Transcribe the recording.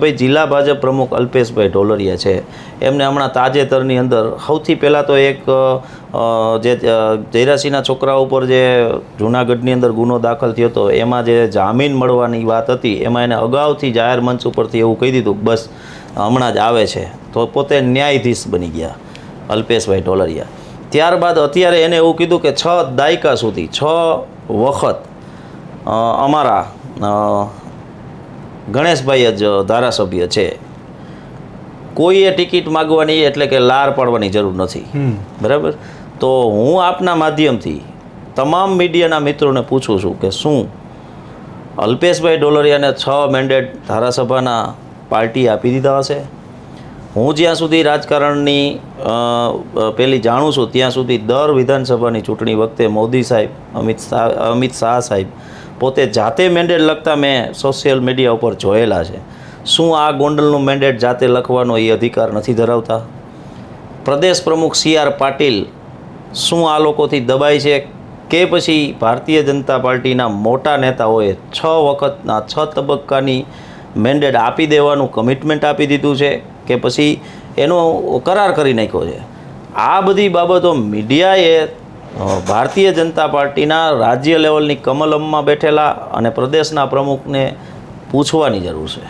ભાઈ જિલ્લા ભાજપ પ્રમુખ અલ્પેશભાઈ ઢોલરિયા છે, એમને હમણાં તાજેતરની અંદર સૌથી પહેલાં તો એક જે જયરાસિંહના છોકરા ઉપર જે જૂનાગઢની અંદર ગુનો દાખલ થયો હતો એમાં જે જામીન મળવાની વાત હતી એમાં એને અગાઉથી જાહેર મંચ ઉપરથી એવું કહી દીધું બસ હમણાં જ આવે છે, તો પોતે ન્યાયાધીશ બની ગયા અલ્પેશભાઈ ઢોલરિયા. ત્યારબાદ અત્યારે એને એવું કીધું કે 6 દાયકા સુધી 6 વખત અમારા ગણેશભાઈ જ ધારાસભ્ય છે, કોઈએ ટિકિટ માગવાની એટલે કે લાર પાડવાની જરૂર નથી. બરાબર. તો હું આપના માધ્યમથી તમામ મીડિયાના મિત્રોને પૂછું છું કે શું અલ્પેશભાઈ ઢોલરિયાને 6 મેન્ડેટ ધારાસભાના પાર્ટી આપી દીધા હશે? હું જ્યાં સુધી રાજકારણની પેલી જાણું છું ત્યાં સુધી દર વિધાનસભાની ચૂંટણી વખતે મોદી સાહેબ, અમિત શાહ સાહેબ પોતે જાતે મેન્ડેટ લખતા મેં સોશિયલ મીડિયા ઉપર જોયેલા છે. શું આ ગોંડલનું મેન્ડેટ જાતે લખવાનો એ અધિકાર નથી ધરાવતા? પ્રદેશ પ્રમુખ CR પાટીલ શું આ લોકોથી દબાય છે કે પછી ભારતીય જનતા પાર્ટીના મોટા નેતાઓએ 6 વખતના 6 તબક્કાની મેન્ડેટ આપી દેવાનું કમિટમેન્ટ આપી દીધું છે કે પછી એનો કરાર કરી નાખ્યો છે? આ બધી બાબતો મીડિયાએ ભારતીય જનતા પાર્ટીના રાજ્ય લેવલની કમલમમાં બેઠેલા અને પ્રદેશના પ્રમુખને પૂછવાની જરૂર છે.